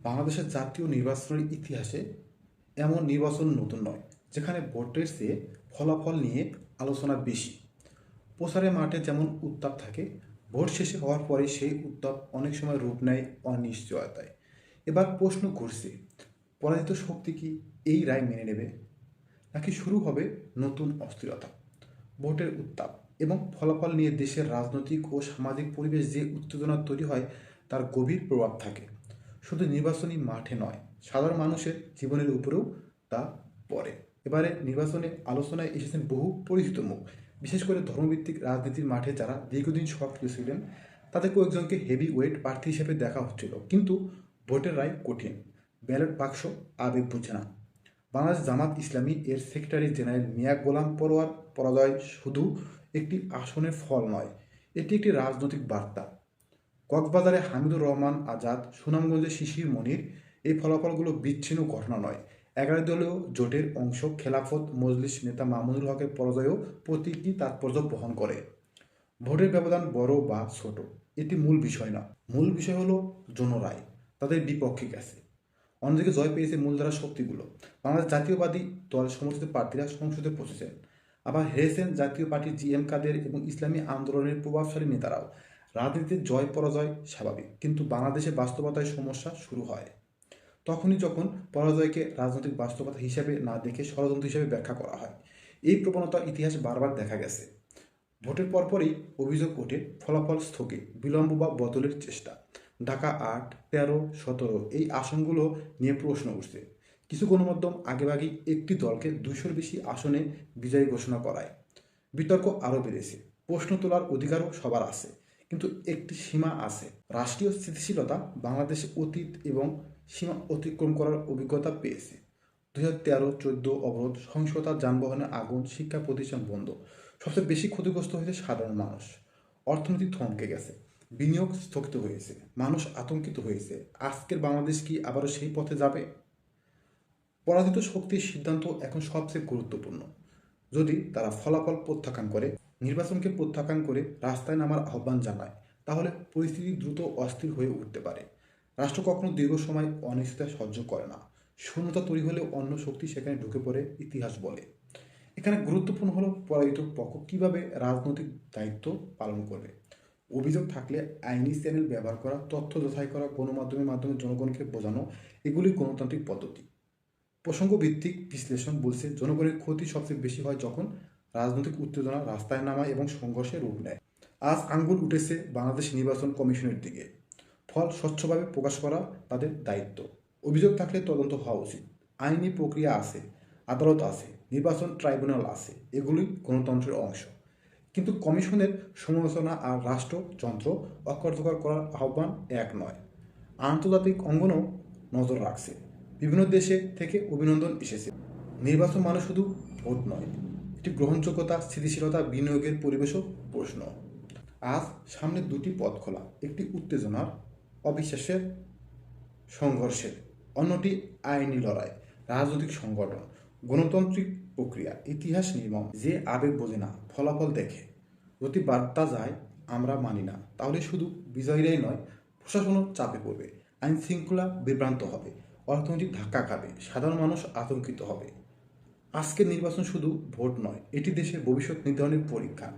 বাংলাদেশের জাতীয় নির্বাচনের ইতিহাসে এমন নির্বাচন নতুন নয়, যেখানে ভোটের চেয়ে ফলাফল নিয়ে আলোচনা বেশি। প্রচারের মাঠে যেমন উত্তাপ থাকে, ভোট শেষে হওয়ার পরে সেই উত্তাপ অনেক সময় রূপ নেয় অনিশ্চয়তায়। এবার প্রশ্ন ঘুরছে, পরাজিত শক্তি কি এই রায় মেনে নেবে, নাকি শুরু হবে নতুন অস্থিরতা? ভোটের উত্তাপ এবং ফলাফল নিয়ে দেশের রাজনৈতিক ও সামাজিক পরিবেশ যে উত্তেজনা তৈরি হয়, তার গভীর প্রভাব থাকে শুধু নির্বাচনী মাঠে নয়, সাধারণ মানুষের জীবনের উপরেও তা পড়ে। এবারে নির্বাচনে আলোচনায় এসেছেন বহু পরিচিত মুখ, বিশেষ করে ধর্মভিত্তিক রাজনীতির মাঠে যারা দীর্ঘদিন সক্রিয় ছিলেন। তাদের কয়েকজনকে হেভি ওয়েট প্রার্থী হিসেবে দেখা হচ্ছিল, কিন্তু ভোটের রায় কঠিন, ব্যালট বাক্স আবেগ বুঝে না। বাংলাদেশ জামাত ইসলামী এর সেক্রেটারি জেনারেল মিয়া গোলাম পরোয়ার পরাজয় শুধু একটি আসনের ফল নয়, এটি একটি রাজনৈতিক বার্তা। কক্সবাজারে হামিদুর রহমান আজাদ, সুনামগঞ্জে শিশির মনির, এই ফলাফলগুলো বিচ্ছিন্ন ঘটনা নয়। 11 দলীয় জোটের অংশ খেলাফত মজলিস নেতা মামুনুল হকের পরাজয়ও প্রতীকী তাৎপর্য বহন করে। ভোটের ব্যবধান বড় বা ছোট, এটি মূল বিষয় না। মূল বিষয় হলো জনরায় তাদের বিপক্ষে গেছে। অন্যদিকে জয় পেয়েছে মূলধারা শক্তিগুলো। বাংলাদেশ জাতীয়বাদী দল সমর্থিত প্রার্থীরা সংসদে পৌঁছেছেন, আবার হেরেছেন জাতীয় পার্টি জিএম কাদের এবং ইসলামী আন্দোলনের প্রভাবশালী নেতারাও। রাজনীতিতে জয় পরাজয় স্বাভাবিক, কিন্তু বাংলাদেশের বাস্তবতায় সমস্যা শুরু হয় তখনই যখন পরাজয়কে রাজনৈতিক বাস্তবতা হিসেবে না দেখে ষড়যন্ত্র হিসেবে ব্যাখ্যা করা হয়। এই প্রবণতা ইতিহাসে বারবার দেখা গেছে। ভোটের পরপরই অভিযোগ ওঠে ফলাফল স্থগিত, বিলম্ব বা বদলের চেষ্টা। ঢাকা ৮, ১৩, ১৭ এই আসনগুলো নিয়ে প্রশ্ন উঠছে। কিছু গণমাধ্যম আগেভাগেই একটি দলকে ২০০-র বেশি আসনে বিজয়ী ঘোষণা করায়। বিতর্ক আরও বেড়েছে। প্রশ্ন তোলার অধিকারও সবার আছে, কিন্তু একটি সীমা আছে। রাষ্ট্রীয় স্থিতিশীলতা বাংলাদেশে অতীত এবং সীমা অতিক্রম করার অভিজ্ঞতা পেয়েছে। ২০১৩-১৪ অবরোধ, সহিংসতা, যানবাহনে আগুন, শিক্ষা প্রতিষ্ঠান বন্ধ। সবচেয়ে বেশি ক্ষতিগ্রস্ত হয়েছে সাধারণ মানুষ। অর্থনীতি থমকে গেছে, বিনিয়োগ স্থগিত হয়েছে, মানুষ আতঙ্কিত হয়েছে। আজকের বাংলাদেশ কি আবারও সেই পথে যাবে? পরাজিত শক্তির সিদ্ধান্ত এখন সবচেয়ে গুরুত্বপূর্ণ। যদি তারা ফলাফল প্রত্যাখ্যান করে, নির্বাচনকে প্রত্যাখ্যান করে রাস্তায় নামার আহ্বান জানায়, তাহলে পরিস্থিতি দ্রুত অস্থির হয়ে উঠতে পারে। রাষ্ট্র কখনো দীর্ঘ সময় অনিশ্চয়তা সহ্য করে না। শূন্যতা তৈরি হলে অন্য শক্তি সেখানে ঢুকে পড়ে, ইতিহাস বলে। এখানে গুরুত্বপূর্ণ হলো পরাজিত পক্ষ কীভাবে রাজনৈতিক দায়িত্ব পালন করবে। অভিযোগ থাকলে আইনি চ্যানেল ব্যবহার করা, তথ্য যাচাই করা, গণমাধ্যমের মাধ্যমে জনগণকে বোঝানো, এগুলি গণতান্ত্রিক পদ্ধতি। প্রসঙ্গভিত্তিক বিশ্লেষণ বলছে, জনগণের ক্ষতি সবচেয়ে বেশি হয় যখন রাজনৈতিক উত্তেজনা রাস্তায় নামায় এবং সংঘর্ষে রূপ নেয়। আজ আঙ্গুল উঠেছে বাংলাদেশ নির্বাচন কমিশনের দিকে। ফল স্বচ্ছভাবে প্রকাশ করা তাদের দায়িত্ব। অভিযোগ থাকলে তদন্ত হওয়া উচিত। আইনি প্রক্রিয়া আছে, আদালত আছে, নির্বাচন ট্রাইব্যুনাল আছে, এগুলি গণতন্ত্রের অংশ। কিন্তু কমিশনের সমালোচনা আর রাষ্ট্রযন্ত্র অকার্যকর করার আহ্বান এক নয়। আন্তর্জাতিক অঙ্গনও নজর রাখছে। বিভিন্ন দেশে থেকে অভিনন্দন এসেছে। নির্বাচন মানে শুধু ভোট নয়, এটি গ্রহণযোগ্যতা, স্থিতিশীলতা, বিনিয়োগের পরিবেশও প্রশ্ন। আজ সামনে দুটি পথ খোলা, একটি উত্তেজনার, অবিশ্বাসের, সংঘর্ষের, অন্যটি আইনি লড়াই, রাজনৈতিক সংগঠন, গণতান্ত্রিক প্রক্রিয়া। ইতিহাস নির্মম, যে আবেগ বোঝে না, ফলাফল দেখে। যদি বার্তা যায় আমরা মানি না, তাহলে শুধু বিজয়ীরাই নয়, প্রশাসনও চাপে পড়বে, আইন শৃঙ্খলা বিভ্রান্ত হবে, অর্থনৈতিক ধাক্কা খাবে, সাধারণ মানুষ আতঙ্কিত হবে। আজকের নির্বাচন শুধু ভোট নয়, এটি দেশের ভবিষ্যৎ নির্ধারণের পরীক্ষা।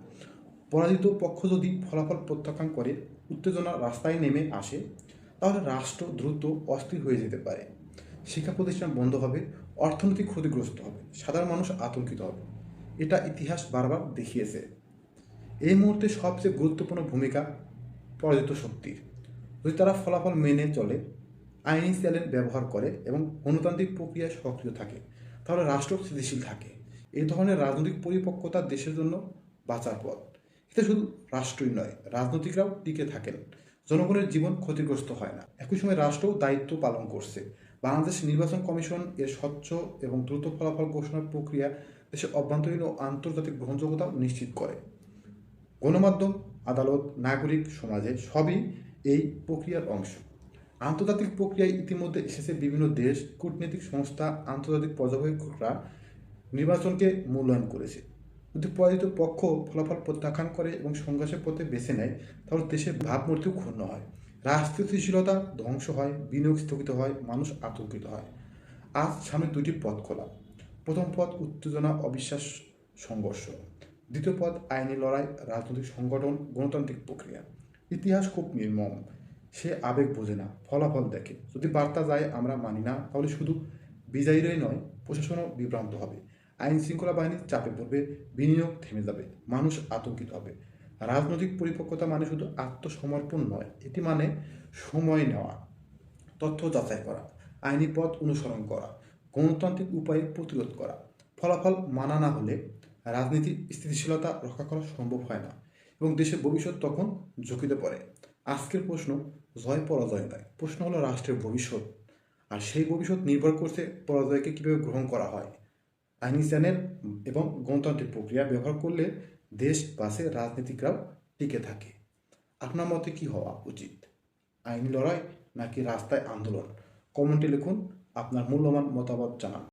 পরাজিত পক্ষ যদি ফলাফল প্রত্যাখ্যান করে, উত্তেজনা রাস্তায় নেমে আসে, তাহলে রাষ্ট্র দ্রুত অস্থির হয়ে যেতে পারে। শিক্ষা প্রতিষ্ঠান বন্ধ হবে, অর্থনৈতিক ক্ষতিগ্রস্ত হবে, সাধারণ মানুষ আতঙ্কিত হবে। এটা ইতিহাস বারবার দেখিয়েছে। এই মুহূর্তে সবচেয়ে গুরুত্বপূর্ণ ভূমিকা পরাজিত শক্তির। যদি তারা ফলাফল মেনে চলে, আইনি চ্যানেল ব্যবহার করে এবং গণতান্ত্রিক প্রক্রিয়ায় সক্রিয় থাকে, তাহলে রাষ্ট্র স্থিতিশীল থাকে। এই ধরনের রাজনৈতিক পরিপক্কতা দেশের জন্য বাঁচার পথ। এতে শুধু রাষ্ট্রই নয়, রাজনৈতিকরাও টিকে থাকেন, জনগণের জীবন ক্ষতিগ্রস্ত হয় না। একই সময় রাষ্ট্রও দায়িত্ব পালন করছে। বাংলাদেশ নির্বাচন কমিশন এর স্বচ্ছ এবং দ্রুত ফলাফল ঘোষণার প্রক্রিয়া দেশের অভ্যন্তরীণ ও আন্তর্জাতিক গ্রহণযোগ্যতা নিশ্চিত করে। গণমাধ্যম, আদালত, নাগরিক সমাজে সবই এই প্রক্রিয়ার অংশ। আন্তর্জাতিক প্রক্রিয়ায় ইতিমধ্যে এসেছে বিভিন্ন দেশ, কূটনৈতিক সংস্থা, আন্তর্জাতিক পর্যবেক্ষকরা নির্বাচনকে মূল্যায়ন করেছে। যদি পরাজিত পক্ষ ফলাফল প্রত্যাখ্যান করে এবং সংঘর্ষের পথে বেছে নেয়, তাহলে দেশের ভাবমূর্তিও ক্ষুণ্ণ হয়। রাষ্ট্রস্থিতিশীলতা ধ্বংস হয়, বিনিয়োগ স্থগিত হয়, মানুষ আতঙ্কিত হয়। আজ সামনে দুটি পথ খোলা। প্রথম পথ উত্তেজনা, অবিশ্বাস, সংঘর্ষ। দ্বিতীয় পথ আইনি লড়াই, রাজনৈতিক সংগঠন, গণতান্ত্রিক প্রক্রিয়া। ইতিহাস খুব নির্মম। সে আবেগ বোঝে না, ফলাফল দেখে। যদি বার্তা যায় আমরা মানি না, তাহলে শুধু বিজয়ীরাই নয়, প্রশাসনও বিভ্রান্ত হবে। আইন শৃঙ্খলা বাহিনী চাপে পড়বে, বিনিয়োগ থেমে যাবে, মানুষ আতঙ্কিত হবে। রাজনৈতিক পরিপক্কতা মানে শুধু আত্মসমর্পণ নয়, এটি মানে সময় নেওয়া, তথ্য যাচাই করা, আইনি পথ অনুসরণ করা, গণতান্ত্রিক উপায়ে প্রতিরোধ করা। ফলাফল মানা না হলে রাজনীতির স্থিতিশীলতা রক্ষা করা সম্ভব হয় না এবং দেশের ভবিষ্যৎ তখন ঝুঁকিতে পড়ে। আজকের প্রশ্ন জয় পরাজয় নয়, প্রশ্ন হলো রাষ্ট্রের ভবিষ্যৎ। আর সেই ভবিষ্যৎ নির্ভর করছে পরাজয়কে কীভাবে গ্রহণ করা হয়। আইনি চ্যানেল এবং গণতান্ত্রিক প্রক্রিয়া ব্যবহার করলে দেশ বাঁচে, রাজনীতিকরাও টিকে থাকে। আপনার মতে কি হওয়া উচিত? আইনি লড়াই নাকি রাস্তায় আন্দোলন? কমেন্টে লিখুন, আপনার মূল্যবান মতামত জানান।